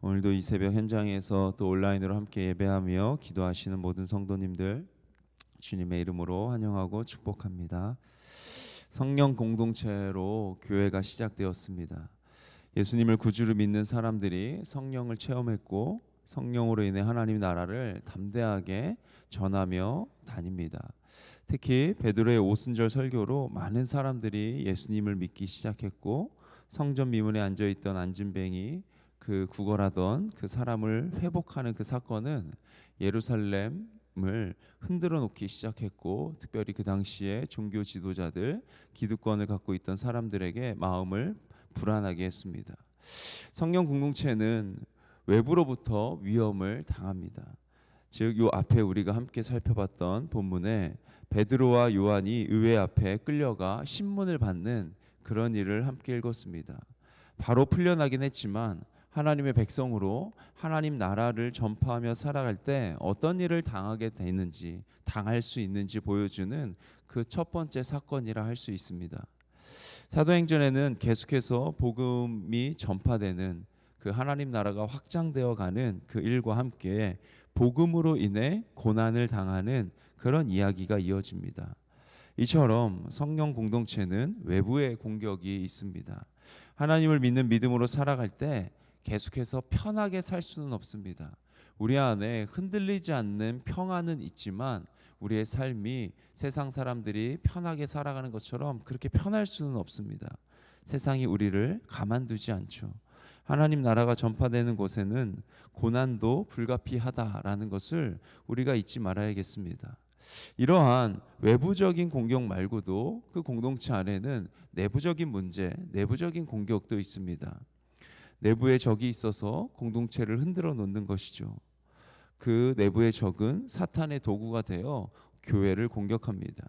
오늘도 이 새벽 현장에서 또 온라인으로 함께 예배하며 기도하시는 모든 성도님들 주님의 이름으로 환영하고 축복합니다. 성령 공동체로 교회가 시작되었습니다. 예수님을 구주로 믿는 사람들이 성령을 체험했고 성령으로 인해 하나님 나라를 담대하게 전하며 다닙니다. 특히 베드로의 오순절 설교로 많은 사람들이 예수님을 믿기 시작했고 성전 미문에 앉아있던 안진뱅이 그 구걸하던 그 사람을 회복하는 그 사건은 예루살렘을 흔들어 놓기 시작했고, 특별히 그 당시에 종교 지도자들, 기득권을 갖고 있던 사람들에게 마음을 불안하게 했습니다. 성령 공동체는 외부로부터 위험을 당합니다. 즉, 요 앞에 우리가 함께 살펴봤던 본문에 베드로와 요한이 의회 앞에 끌려가 신문을 받는 그런 일을 함께 읽었습니다. 바로 풀려나긴 했지만 하나님의 백성으로 하나님 나라를 전파하며 살아갈 때 어떤 일을 당하게 되는지, 당할 수 있는지 보여주는 그 첫 번째 사건이라 할 수 있습니다. 사도행전에는 계속해서 복음이 전파되는 그 하나님 나라가 확장되어 가는 그 일과 함께 복음으로 인해 고난을 당하는 그런 이야기가 이어집니다. 이처럼 성령 공동체는 외부의 공격이 있습니다. 하나님을 믿는 믿음으로 살아갈 때 계속해서 편하게 살 수는 없습니다. 우리 안에 흔들리지 않는 평안은 있지만 우리의 삶이 세상 사람들이 편하게 살아가는 것처럼 그렇게 편할 수는 없습니다. 세상이 우리를 가만두지 않죠. 하나님 나라가 전파되는 곳에는 고난도 불가피하다라는 것을 우리가 잊지 말아야겠습니다. 이러한 외부적인 공격 말고도 그 공동체 안에는 내부적인 문제, 내부적인 공격도 있습니다. 내부의 적이 있어서 공동체를 흔들어 놓는 것이죠. 그 내부의 적은 사탄의 도구가 되어 교회를 공격합니다.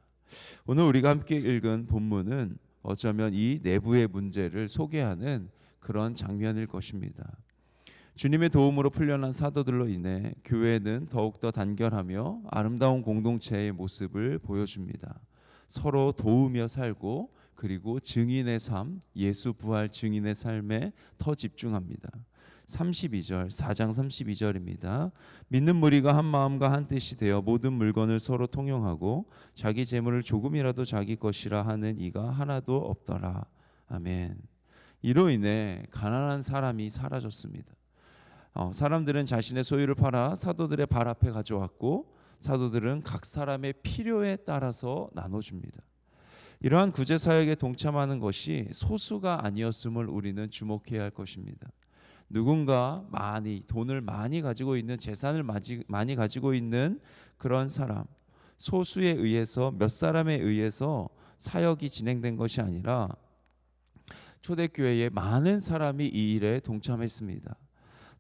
오늘 우리가 함께 읽은 본문은 어쩌면 이 내부의 문제를 소개하는 그런 장면일 것입니다. 주님의 도움으로 풀려난 사도들로 인해 교회는 더욱더 단결하며 아름다운 공동체의 모습을 보여줍니다. 서로 도우며 살고, 그리고 증인의 삶, 예수 부활 증인의 삶에 더 집중합니다. 32절, 4장 32절입니다. 믿는 무리가 한 마음과 한 뜻이 되어 모든 물건을 서로 통용하고 자기 재물을 조금이라도 자기 것이라 하는 이가 하나도 없더라. 아멘. 이로 인해 가난한 사람이 사라졌습니다. 사람들은 자신의 소유를 팔아 사도들의 발 앞에 가져왔고, 사도들은 각 사람의 필요에 따라서 나눠줍니다. 이러한 구제 사역에 동참하는 것이 소수가 아니었음을 우리는 주목해야 할 것입니다. 누군가 돈을 많이 가지고 있는, 재산을 많이 가지고 있는 그런 사람, 소수에 의해서, 몇 사람에 의해서 사역이 진행된 것이 아니라 초대교회의 많은 사람이 이 일에 동참했습니다.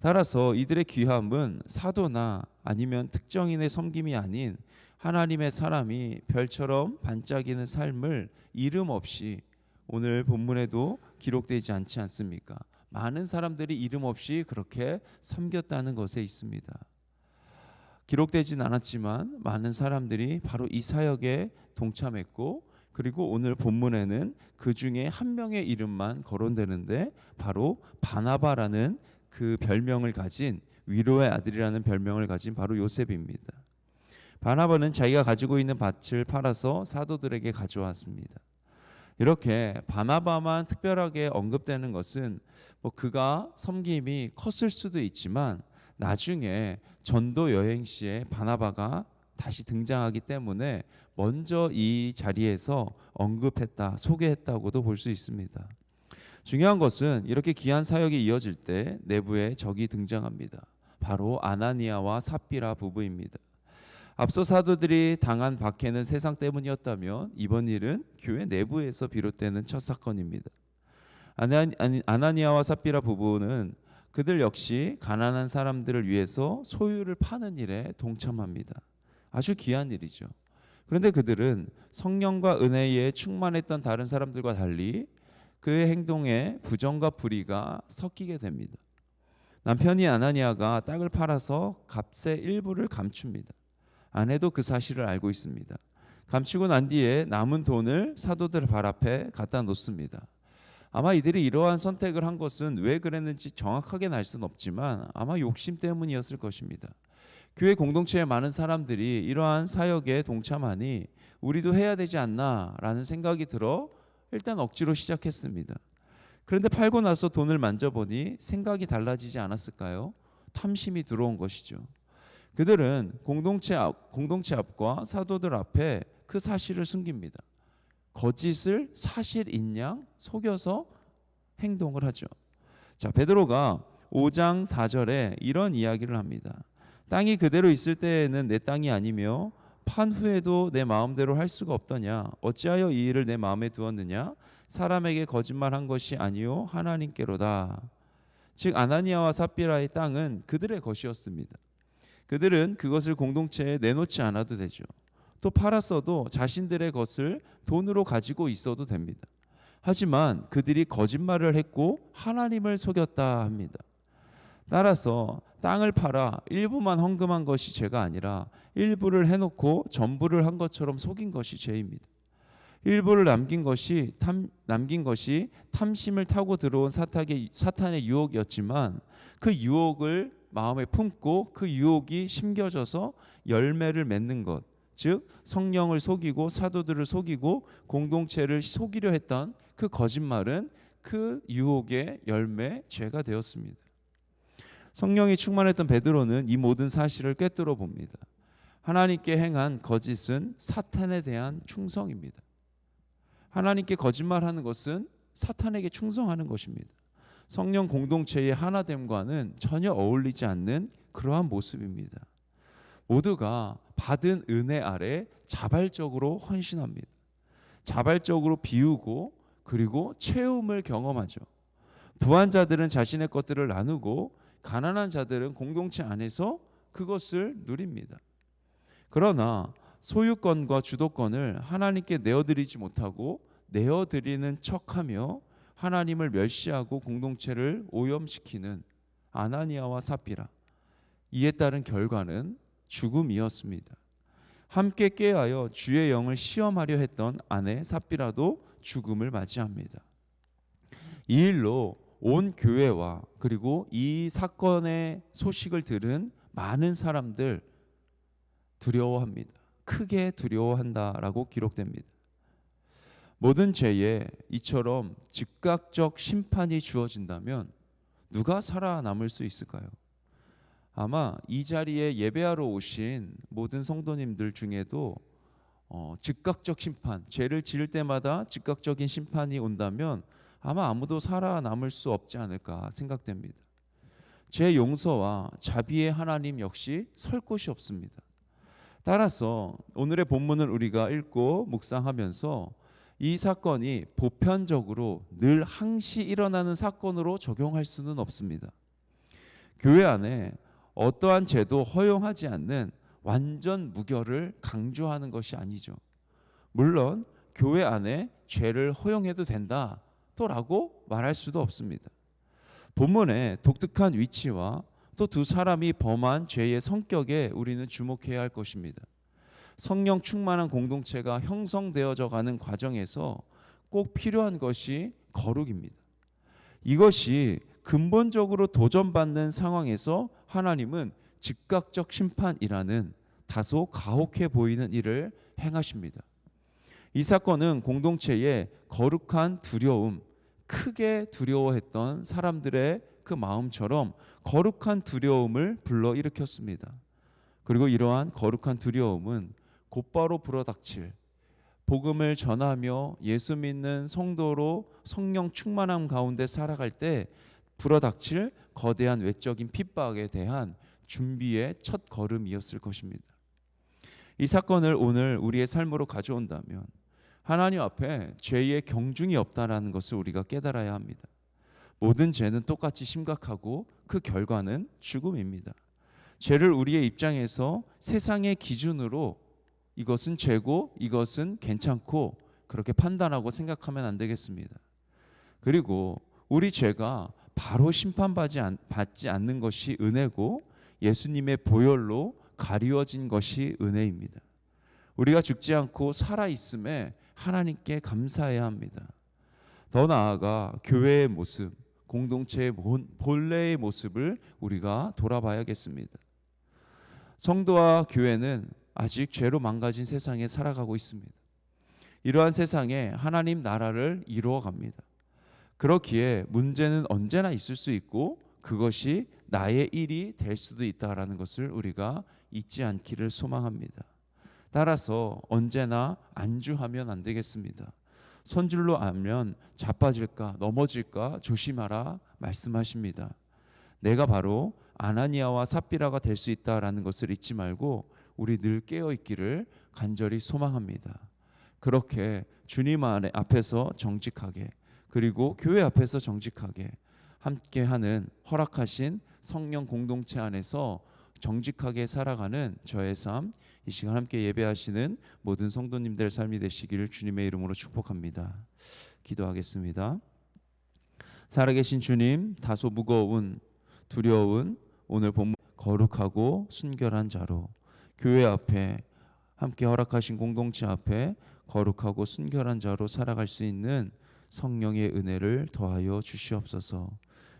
따라서 이들의 귀함은 사도나 아니면 특정인의 섬김이 아닌 하나님의 사람이 별처럼 반짝이는 삶을 이름 없이, 오늘 본문에도 기록되지 않지 않습니까? 많은 사람들이 이름 없이 그렇게 섬겼다는 것에 있습니다. 기록되진 않았지만 많은 사람들이 바로 이 사역에 동참했고, 그리고 오늘 본문에는 그 중에 한 명의 이름만 거론되는데 바로 바나바라는 그 별명을 가진, 위로의 아들이라는 별명을 가진 바로 요셉입니다. 바나바는 자기가 가지고 있는 밭을 팔아서 사도들에게 가져왔습니다. 이렇게 바나바만 특별하게 언급되는 것은 그가 섬김이 컸을 수도 있지만 나중에 전도 여행 시에 바나바가 다시 등장하기 때문에 먼저 이 자리에서 언급했다, 소개했다고도 볼 수 있습니다. 중요한 것은 이렇게 귀한 사역이 이어질 때 내부에 적이 등장합니다. 바로 아나니아와 삽비라 부부입니다. 앞서 사도들이 당한 박해는 세상 때문이었다면 이번 일은 교회 내부에서 비롯되는 첫 사건입니다. 아나니아와 삽비라 부부는 그들 역시 가난한 사람들을 위해서 소유를 파는 일에 동참합니다. 아주 귀한 일이죠. 그런데 그들은 성령과 은혜에 충만했던 다른 사람들과 달리 그의 행동에 부정과 불의가 섞이게 됩니다. 남편이 아나니아가 땅을 팔아서 값의 일부를 감춥니다. 아내도 그 사실을 알고 있습니다. 감추고 난 뒤에 남은 돈을 사도들 발 앞에 갖다 놓습니다. 아마 이들이 이러한 선택을 한 것은 왜 그랬는지 정확하게는 알 수는 없지만 아마 욕심 때문이었을 것입니다. 교회 공동체의 많은 사람들이 이러한 사역에 동참하니 우리도 해야 되지 않나라는 생각이 들어 일단 억지로 시작했습니다. 그런데 팔고 나서 돈을 만져보니 생각이 달라지지 않았을까요? 탐심이 들어온 것이죠. 그들은 공동체 앞과 사도들 앞에 그 사실을 숨깁니다. 거짓을 사실인 양 속여서 행동을 하죠. 자, 베드로가 5장 4절에 이런 이야기를 합니다. 땅이 그대로 있을 때에는 내 땅이 아니며 판 후에도 내 마음대로 할 수가 없더냐. 어찌하여 이 일을 내 마음에 두었느냐. 사람에게 거짓말한 것이 아니요 하나님께로다. 즉 아나니아와 삽비라의 땅은 그들의 것이었습니다. 그들은 그것을 공동체에 내놓지 않아도 되죠. 또 팔았어도 자신들의 것을 돈으로 가지고 있어도 됩니다. 하지만 그들이 거짓말을 했고 하나님을 속였다 합니다. 따라서 땅을 팔아 일부만 헌금한 것이 죄가 아니라 일부를 해놓고 전부를 한 것처럼 속인 것이 죄입니다. 일부를 남긴 것이 탐심을 타고 들어온 사탄의 유혹이었지만 그 유혹을 마음에 품고 그 유혹이 심겨져서 열매를 맺는 것, 즉 성령을 속이고 사도들을 속이고 공동체를 속이려 했던 그 거짓말은 그 유혹의 열매, 죄가 되었습니다. 성령이 충만했던 베드로는 이 모든 사실을 꿰뚫어 봅니다. 하나님께 행한 거짓은 사탄에 대한 충성입니다. 하나님께 거짓말하는 것은 사탄에게 충성하는 것입니다. 성령 공동체의 하나됨과는 전혀 어울리지 않는 그러한 모습입니다. 모두가 받은 은혜 아래 자발적으로 헌신합니다. 자발적으로 비우고 그리고 채움을 경험하죠. 부한 자들은 자신의 것들을 나누고 가난한 자들은 공동체 안에서 그것을 누립니다. 그러나 소유권과 주도권을 하나님께 내어드리지 못하고 내어드리는 척하며 하나님을 멸시하고 공동체를 오염시키는 아나니아와 삽비라, 이에 따른 결과는 죽음이었습니다. 함께 깨어하여 주의 영을 시험하려 했던 아내 삽비라도 죽음을 맞이합니다. 이 일로 온 교회와 그리고 이 사건의 소식을 들은 많은 사람들 두려워합니다. 크게 두려워한다라고 기록됩니다. 모든 죄에 이처럼 즉각적 심판이 주어진다면 누가 살아남을 수 있을까요? 아마 이 자리에 예배하러 오신 모든 성도님들 중에도 즉각적 심판, 죄를 지을 때마다 즉각적인 심판이 온다면 아마 아무도 살아남을 수 없지 않을까 생각됩니다. 죄 용서와 자비의 하나님 역시 설 곳이 없습니다. 따라서 오늘의 본문을 우리가 읽고 묵상하면서 이 사건이 보편적으로 늘 항시 일어나는 사건으로 적용할 수는 없습니다. 교회 안에 어떠한 죄도 허용하지 않는 완전 무결을 강조하는 것이 아니죠. 물론 교회 안에 죄를 허용해도 된다라고 말할 수도 없습니다. 본문의 독특한 위치와 또 두 사람이 범한 죄의 성격에 우리는 주목해야 할 것입니다. 성령 충만한 공동체가 형성되어져 가는 과정에서 꼭 필요한 것이 거룩입니다. 이것이 근본적으로 도전받는 상황에서 하나님은 즉각적 심판이라는 다소 가혹해 보이는 일을 행하십니다. 이 사건은 공동체의 거룩한 두려움, 크게 두려워했던 사람들의 그 마음처럼 거룩한 두려움을 불러일으켰습니다. 그리고 이러한 거룩한 두려움은 곧바로 불어닥칠 복음을 전하며 예수 믿는 성도로 성령 충만함 가운데 살아갈 때 불어닥칠 거대한 외적인 핍박에 대한 준비의 첫 걸음이었을 것입니다. 이 사건을 오늘 우리의 삶으로 가져온다면 하나님 앞에 죄의 경중이 없다라는 것을 우리가 깨달아야 합니다. 모든 죄는 똑같이 심각하고 그 결과는 죽음입니다. 죄를 우리의 입장에서 세상의 기준으로 이것은 죄고 이것은 괜찮고 그렇게 판단하고 생각하면 안 되겠습니다. 그리고 우리 죄가 바로 심판받지 않는 것이 은혜고 예수님의 보혈로 가리워진 것이 은혜입니다. 우리가 죽지 않고 살아있음에 하나님께 감사해야 합니다. 더 나아가 교회의 모습, 공동체의 본래의 모습을 우리가 돌아봐야겠습니다. 성도와 교회는 아직 죄로 망가진 세상에 살아가고 있습니다. 이러한 세상에 하나님 나라를 이루어 갑니다. 그렇기에 문제는 언제나 있을 수 있고 그것이 나의 일이 될 수도 있다라는 것을 우리가 잊지 않기를 소망합니다. 따라서 언제나 안주하면 안 되겠습니다. 선줄로 알면 자빠질까 넘어질까 조심하라 말씀하십니다. 내가 바로 아나니아와 삽비라가 될 수 있다라는 것을 잊지 말고 우리 늘 깨어 있기를 간절히 소망합니다. 그렇게 주님 앞에서 정직하게, 그리고 교회 앞에서 정직하게 함께하는 허락하신 성령 공동체 안에서 정직하게 살아가는 저의 삶, 이 시간 함께 예배하시는 모든 성도님들 삶이 되시기를 주님의 이름으로 축복합니다. 기도하겠습니다. 살아계신 주님, 다소 무거운 두려운 오늘 본문 거룩하고 순결한 자로 교회 앞에 함께 허락하신 공동체 앞에 거룩하고 순결한 자로 살아갈 수 있는 성령의 은혜를 더하여 주시옵소서.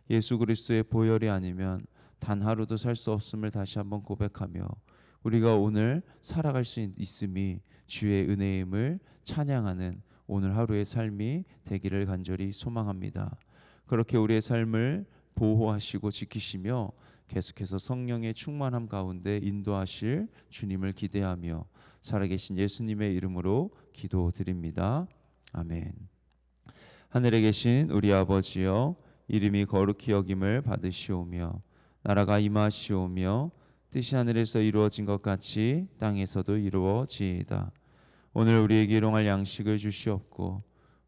예수 그리스도의 보혈이 아니면 단 하루도 살 수 없음을 다시 한번 고백하며 우리가 오늘 살아갈 수 있음이 주의 은혜임을 찬양하는 오늘 하루의 삶이 되기를 간절히 소망합니다. 그렇게 우리의 삶을 보호하시고 지키시며 계속해서 성령의 충만함 가운데 인도하실 주님을 기대하며 살아계신 예수님의 이름으로 기도드립니다. 아멘. 하늘에 계신 우리 아버지여, 이름이 거룩히 여김을 받으시오며 나라가 임하시오며 뜻이 하늘에서 이루어진 것 같이 땅에서도 이루어지이다. 오늘 우리에게 일용할 양식을 주시옵고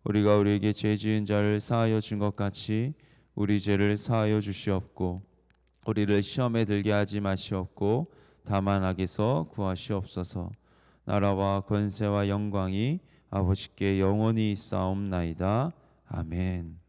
우리가 우리에게 죄 지은 자를 사하여 준 것 같이 우리 죄를 사하여 주시옵고 우리를 시험에 들게 하지 마시옵고 다만 악에서 구하시옵소서. 나라와 권세와 영광이 아버지께 영원히 있사옵나이다. 아멘.